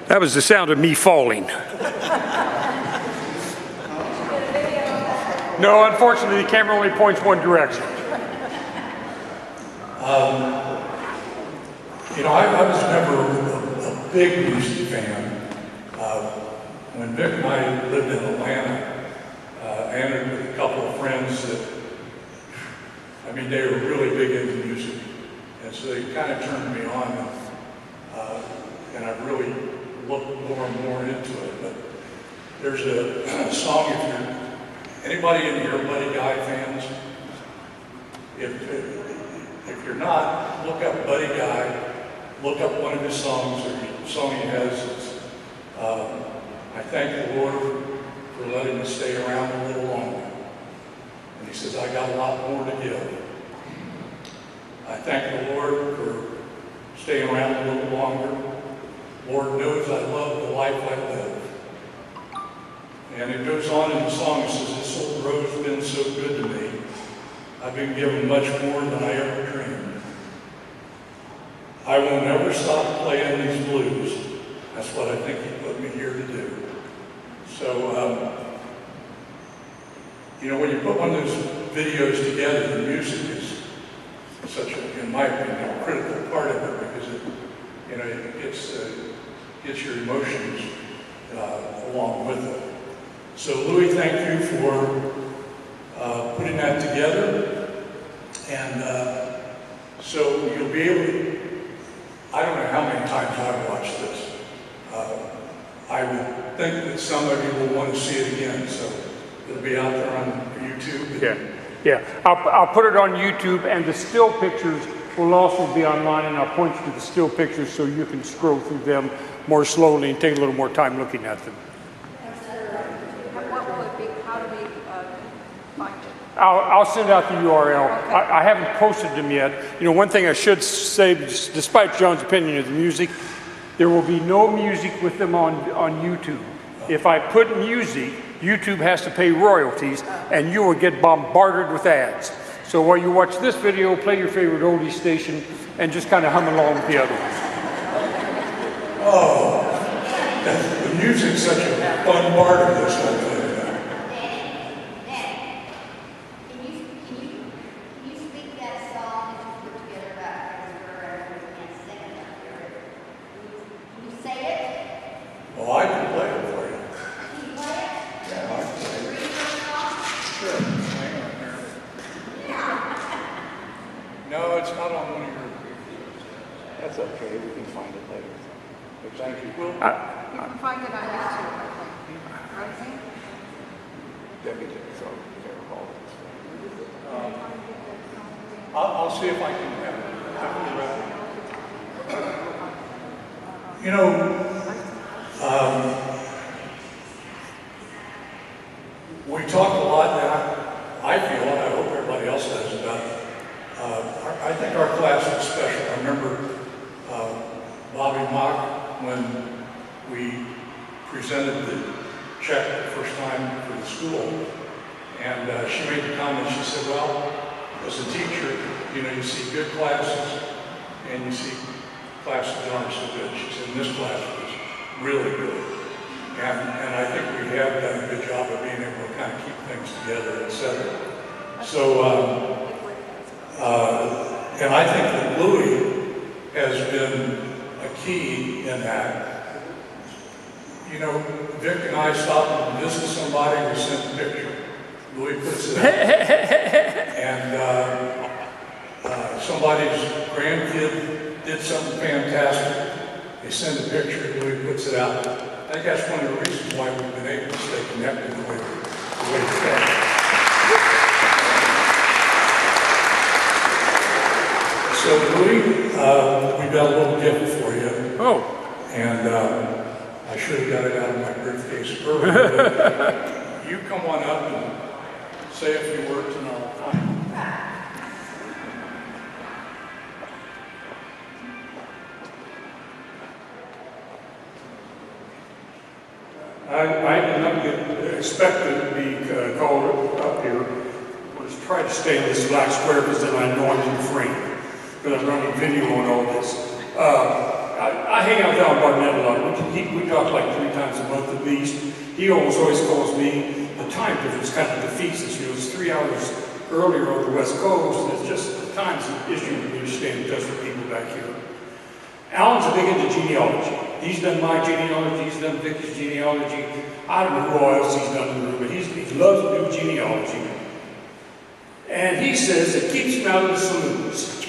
That was the sound of me falling. No, unfortunately, the camera only points one direction. You know, I was never a big music fan. When Vic and I lived in Atlanta, I entered with a couple of friends that, I mean, they were really big into music. And so they kind of turned me on, and I really looked more and more into it. But there's a song, if anybody in here Buddy Guy fans? If you're not, look up Buddy Guy, look up one of his songs, or the song he has. It's, I thank the Lord for letting me stay around a little longer. And he says, I got a lot more to give. I thank the Lord for staying around a little longer. Lord knows I love the life I live. And it goes on in the song, it says, this old road's been so good to me. I've been given much more than I ever dreamed. I will never stop playing these blues. That's what I think he put me here to do. So, you know, when you put one of those videos together, the music is such a, in my opinion, a critical part of it because it, you know, it gets your emotions along with it. So, Louis, thank you for putting that together. And so you'll be able to, I don't know how many times I've watched this. I would think that some of you will want to see it again, so it'll be out there on YouTube. Yeah. I'll put it on YouTube, and the still pictures will also be online, and I'll point you to the still pictures so you can scroll through them more slowly and take a little more time looking at them. What will it be? How do we find it? I'll send out the URL. Okay. I haven't posted them yet. You know, one thing I should say, despite John's opinion of the music, there will be no music with them on YouTube. If I put music, YouTube has to pay royalties, and you will get bombarded with ads. So while you watch this video, play your favorite oldie station, and just kind of hum along with the other ones. Oh, the music's such a fun part of this whole thing. Well, I can play it for you. Can you play it? Yeah, I can play it. Sure. Hang on here. No, it's not on one of your. That's okay. We can find it later. But thank you. You can find it on YouTube, I think. Right? Debbie did so I'll see if I can have it. You know, we talked a lot, and I feel, and I hope everybody else does, about, I think our class was special. I remember Bobby Mock, when we presented the check the first time for the school, and she made the comment, she said, well, as a teacher, you know, you see good classes, and you see classes that aren't so good. She said, this class was really good. And I think we have done a good job of being able to kind of keep things together, et cetera. So, and I think that Louis has been a key in that. You know, Vic and I stopped and visit somebody, we sent a picture. Louis puts it up. And somebody's grandkid did something fantastic. They send a picture, Louis puts it out. I think that's one of the reasons why we've been able to stay connected the way we can. So Louis, we've got a little gift for you. Oh. And I should have got it out of my briefcase earlier. But you come on up and say a few words and I'll find you. I did not expect to be called up here. I was trying to stay in this black square because then I know I'm in frame. But I'm running video on all this. I hang out with Alan Barnett a lot. We talk like 3 times a month at least. He almost always calls me. The time difference kind of defeats us. You know, it's 3 hours earlier on the West Coast, and it's just the time's an issue when you stay in touch with people back here. Alan's big into genealogy. He's done my genealogy, he's done Vicky's genealogy. I don't know who else he's done in the room, but he loves to do genealogy. And he says it keeps him out of the saloons.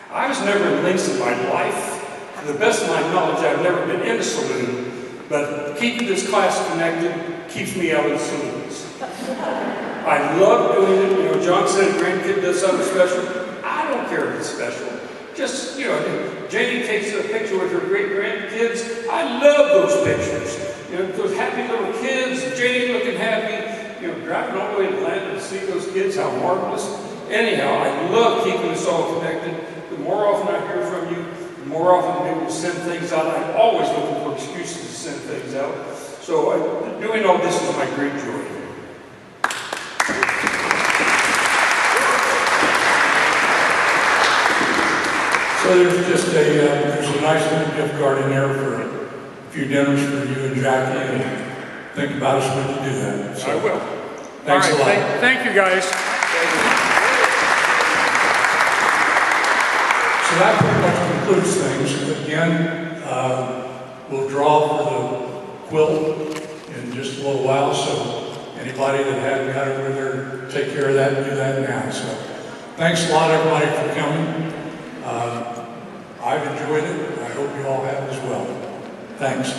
I was never in links in my life. To the best of my knowledge, I've never been in a saloon, but keeping this class connected keeps me out of the saloons. I love doing it. You know, John said a grandkid does something special. I don't care if it's special. Just, you know, Janie takes a picture with her great-grandkids. I love those pictures. You know, those happy little kids, Janie looking happy, you know, driving all the way to Atlanta to see those kids, how marvelous. Anyhow, I love keeping us all connected. The more often I hear from you, the more often I'm able to send things out. I'm always looking for excuses to send things out. So doing all this is my great joy. So there's just there's a nice little gift card in there for a few dinners for you and Jackie, and think about us when you do that. So, I will. Thanks all right, a lot. Thank you, guys. So that pretty much concludes things. Again, we'll draw for the quilt in just a little while, so anybody that hadn't got it with her, take care of that and do that now. So thanks a lot, everybody, for coming. I've enjoyed it. I hope you all have as well. Thanks.